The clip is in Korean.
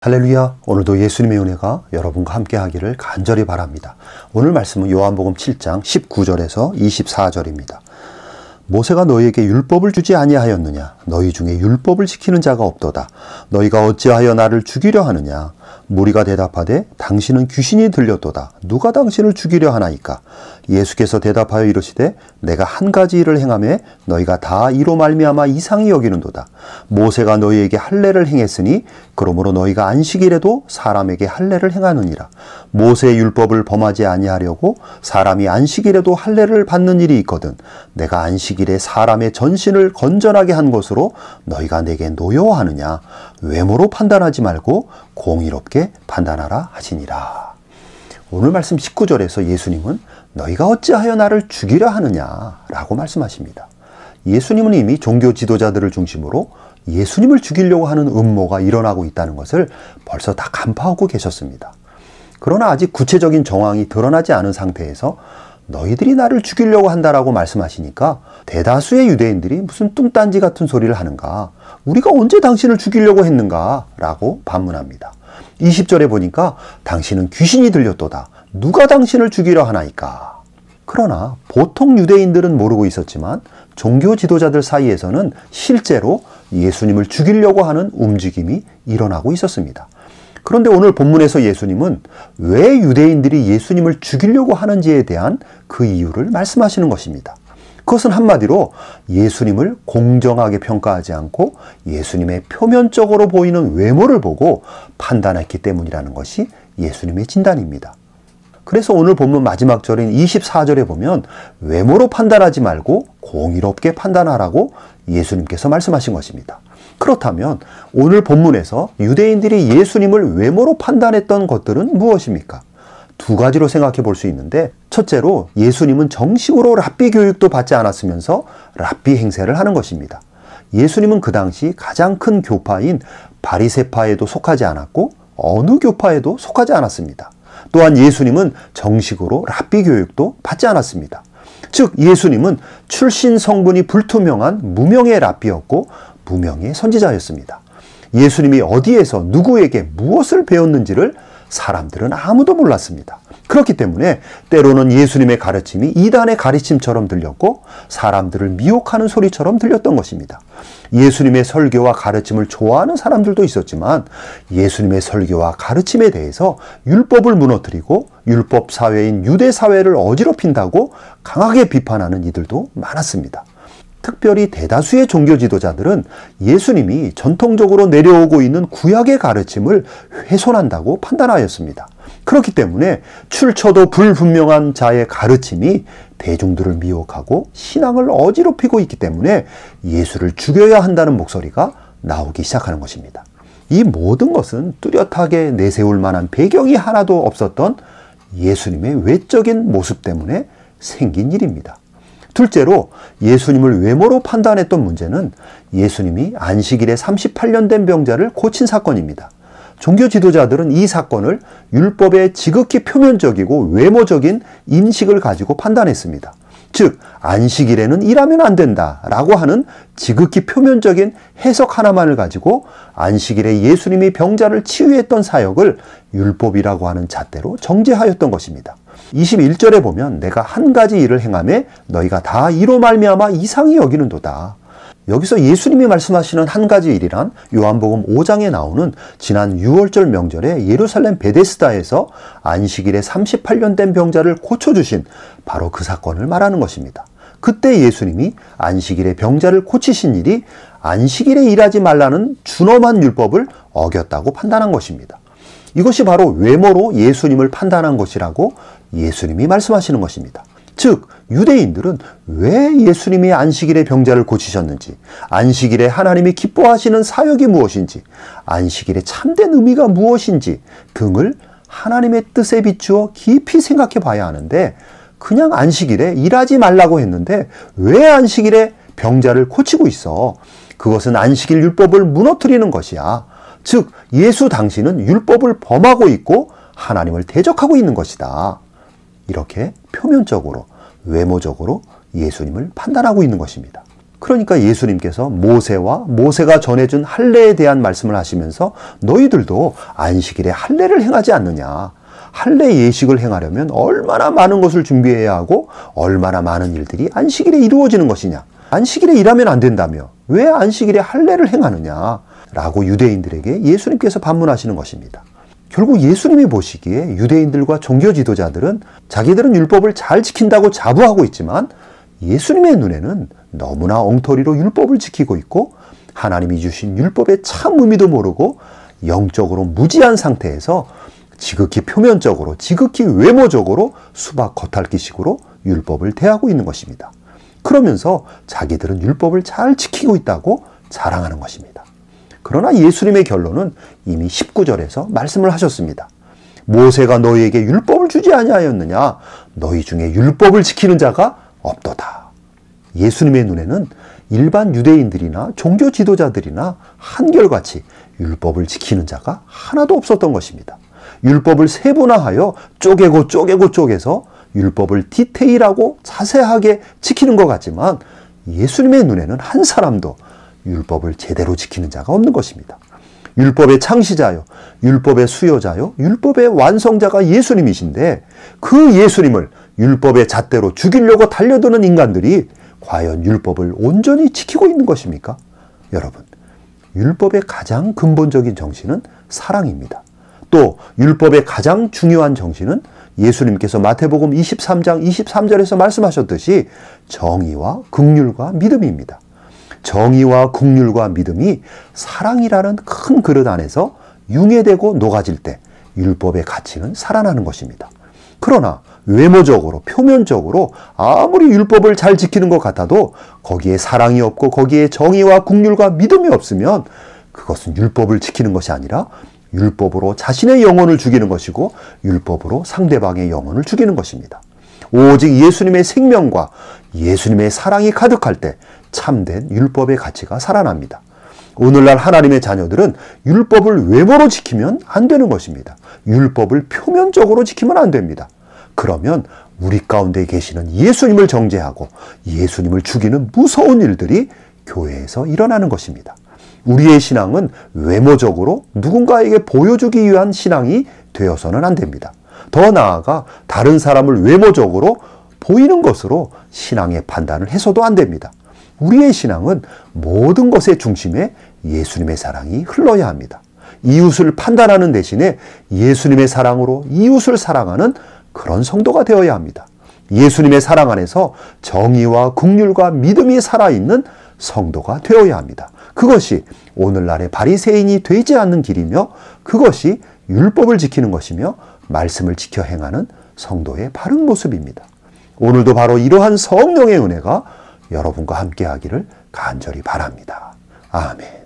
할렐루야. 오늘도 예수님의 은혜가 여러분과 함께 하기를 간절히 바랍니다. 오늘 말씀은 요한복음 7장 19절에서 24절입니다. 모세가 너희에게 율법을 주지 아니하였느냐? 너희 중에 율법을 지키는 자가 없도다. 너희가 어찌하여 나를 죽이려 하느냐? 무리가 대답하되 당신은 귀신이 들렸도다. 누가 당신을 죽이려 하나이까? 예수께서 대답하여 이르시되 내가 한 가지 일을 행하매 너희가 다 이로 말미암아 이상히 여기는도다. 모세가 너희에게 할례를 행했으니 그러므로 너희가 안식일에도 사람에게 할례를 행하느니라. 모세의 율법을 범하지 아니하려고 사람이 안식일에도 할례를 받는 일이 있거든 내가 안식일에 사람의 전신을 건전하게 한 것으로 너희가 내게 노여워하느냐? 외모로 판단하지 말고 공의롭게 판단하라 하시니라. 오늘 말씀 19절에서 예수님은 너희가 어찌하여 나를 죽이려 하느냐 라고 말씀하십니다. 예수님은 이미 종교 지도자들을 중심으로 예수님을 죽이려고 하는 음모가 일어나고 있다는 것을 벌써 다 간파하고 계셨습니다. 그러나 아직 구체적인 정황이 드러나지 않은 상태에서 너희들이 나를 죽이려고 한다라고 말씀하시니까 대다수의 유대인들이 무슨 뚱딴지 같은 소리를 하는가? 우리가 언제 당신을 죽이려고 했는가? 라고 반문합니다. 20절에 보니까 당신은 귀신이 들렸도다. 누가 당신을 죽이려 하나이까? 그러나 보통 유대인들은 모르고 있었지만 종교 지도자들 사이에서는 실제로 예수님을 죽이려고 하는 움직임이 일어나고 있었습니다. 그런데 오늘 본문에서 예수님은 왜 유대인들이 예수님을 죽이려고 하는지에 대한 그 이유를 말씀하시는 것입니다. 그것은 한마디로 예수님을 공정하게 평가하지 않고 예수님의 표면적으로 보이는 외모를 보고 판단했기 때문이라는 것이 예수님의 진단입니다. 그래서 오늘 본문 마지막 절인 24절에 보면 외모로 판단하지 말고 공의롭게 판단하라고 예수님께서 말씀하신 것입니다. 그렇다면 오늘 본문에서 유대인들이 예수님을 외모로 판단했던 것들은 무엇입니까? 두 가지로 생각해 볼 수 있는데, 첫째로 예수님은 정식으로 랍비 교육도 받지 않았으면서 랍비 행세를 하는 것입니다. 예수님은 그 당시 가장 큰 교파인 바리새파에도 속하지 않았고 어느 교파에도 속하지 않았습니다. 또한 예수님은 정식으로 랍비 교육도 받지 않았습니다. 즉 예수님은 출신 성분이 불투명한 무명의 랍비였고 무명의 선지자였습니다. 예수님이 어디에서 누구에게 무엇을 배웠는지를 사람들은 아무도 몰랐습니다. 그렇기 때문에 때로는 예수님의 가르침이 이단의 가르침처럼 들렸고 사람들을 미혹하는 소리처럼 들렸던 것입니다. 예수님의 설교와 가르침을 좋아하는 사람들도 있었지만 예수님의 설교와 가르침에 대해서 율법을 무너뜨리고 율법 사회인 유대 사회를 어지럽힌다고 강하게 비판하는 이들도 많았습니다. 특별히 대다수의 종교 지도자들은 예수님이 전통적으로 내려오고 있는 구약의 가르침을 훼손한다고 판단하였습니다. 그렇기 때문에 출처도 불분명한 자의 가르침이 대중들을 미혹하고 신앙을 어지럽히고 있기 때문에 예수를 죽여야 한다는 목소리가 나오기 시작하는 것입니다. 이 모든 것은 뚜렷하게 내세울 만한 배경이 하나도 없었던 예수님의 외적인 모습 때문에 생긴 일입니다. 둘째로 예수님을 외모로 판단했던 문제는 예수님이 안식일에 38년 된 병자를 고친 사건입니다. 종교 지도자들은 이 사건을 율법의 지극히 표면적이고 외모적인 인식을 가지고 판단했습니다. 즉 안식일에는 일하면 안 된다라고 하는 지극히 표면적인 해석 하나만을 가지고 안식일에 예수님이 병자를 치유했던 사역을 율법이라고 하는 잣대로 정죄하였던 것입니다. 21절에 보면 내가 한 가지 일을 행하매 너희가 다 이로 말미암아 이상히 여기는도다. 여기서 예수님이 말씀하시는 한 가지 일이란 요한복음 5장에 나오는 지난 6월절 명절에 예루살렘 베데스다에서 안식일에 38년 된 병자를 고쳐주신 바로 그 사건을 말하는 것입니다. 그때 예수님이 안식일에 병자를 고치신 일이 안식일에 일하지 말라는 준엄한 율법을 어겼다고 판단한 것입니다. 이것이 바로 외모로 예수님을 판단한 것이라고 예수님이 말씀하시는 것입니다. 즉 유대인들은 왜 예수님이 안식일에 병자를 고치셨는지, 안식일에 하나님이 기뻐하시는 사역이 무엇인지, 안식일의 참된 의미가 무엇인지 등을 하나님의 뜻에 비추어 깊이 생각해 봐야 하는데, 그냥 안식일에 일하지 말라고 했는데 왜 안식일에 병자를 고치고 있어? 그것은 안식일 율법을 무너뜨리는 것이야. 즉 예수 당신은 율법을 범하고 있고 하나님을 대적하고 있는 것이다. 이렇게 표면적으로 외모적으로 예수님을 판단하고 있는 것입니다. 그러니까 예수님께서 모세와 모세가 전해준 할례에 대한 말씀을 하시면서 너희들도 안식일에 할례를 행하지 않느냐. 할례 예식을 행하려면 얼마나 많은 것을 준비해야 하고 얼마나 많은 일들이 안식일에 이루어지는 것이냐. 안식일에 일하면 안 된다며 왜 안식일에 할례를 행하느냐 라고 유대인들에게 예수님께서 반문하시는 것입니다. 결국 예수님이 보시기에 유대인들과 종교 지도자들은 자기들은 율법을 잘 지킨다고 자부하고 있지만 예수님의 눈에는 너무나 엉터리로 율법을 지키고 있고 하나님이 주신 율법의 참 의미도 모르고 영적으로 무지한 상태에서 지극히 표면적으로 지극히 외모적으로 수박 겉핥기식으로 율법을 대하고 있는 것입니다. 그러면서 자기들은 율법을 잘 지키고 있다고 자랑하는 것입니다. 그러나 예수님의 결론은 이미 19절에서 말씀을 하셨습니다. 모세가 너희에게 율법을 주지 아니하였느냐? 너희 중에 율법을 지키는 자가 없도다. 예수님의 눈에는 일반 유대인들이나 종교 지도자들이나 한결같이 율법을 지키는 자가 하나도 없었던 것입니다. 율법을 세분화하여 쪼개서 율법을 디테일하고 자세하게 지키는 것 같지만 예수님의 눈에는 한 사람도 율법을 제대로 지키는 자가 없는 것입니다. 율법의 창시자요, 율법의 수요자요, 율법의 완성자가 예수님이신데 그 예수님을 율법의 잣대로 죽이려고 달려드는 인간들이 과연 율법을 온전히 지키고 있는 것입니까? 여러분, 율법의 가장 근본적인 정신은 사랑입니다. 또 율법의 가장 중요한 정신은 예수님께서 마태복음 23장 23절에서 말씀하셨듯이 정의와 긍휼과 믿음입니다. 정의와 긍휼과 믿음이 사랑이라는 큰 그릇 안에서 융해되고 녹아질 때 율법의 가치는 살아나는 것입니다. 그러나 외모적으로 표면적으로 아무리 율법을 잘 지키는 것 같아도 거기에 사랑이 없고 거기에 정의와 긍휼과 믿음이 없으면 그것은 율법을 지키는 것이 아니라 율법으로 자신의 영혼을 죽이는 것이고 율법으로 상대방의 영혼을 죽이는 것입니다. 오직 예수님의 생명과 예수님의 사랑이 가득할 때 참된 율법의 가치가 살아납니다. 오늘날 하나님의 자녀들은 율법을 외모로 지키면 안 되는 것입니다. 율법을 표면적으로 지키면 안 됩니다. 그러면 우리 가운데 계시는 예수님을 정죄하고 예수님을 죽이는 무서운 일들이 교회에서 일어나는 것입니다. 우리의 신앙은 외모적으로 누군가에게 보여주기 위한 신앙이 되어서는 안 됩니다. 더 나아가 다른 사람을 외모적으로 보이는 것으로 신앙의 판단을 해서도 안 됩니다. 우리의 신앙은 모든 것의 중심에 예수님의 사랑이 흘러야 합니다. 이웃을 판단하는 대신에 예수님의 사랑으로 이웃을 사랑하는 그런 성도가 되어야 합니다. 예수님의 사랑 안에서 정의와 긍휼과 믿음이 살아있는 성도가 되어야 합니다. 그것이 오늘날의 바리새인이 되지 않는 길이며 그것이 율법을 지키는 것이며 말씀을 지켜 행하는 성도의 바른 모습입니다. 오늘도 바로 이러한 성령의 은혜가 여러분과 함께 하기를 간절히 바랍니다. 아멘.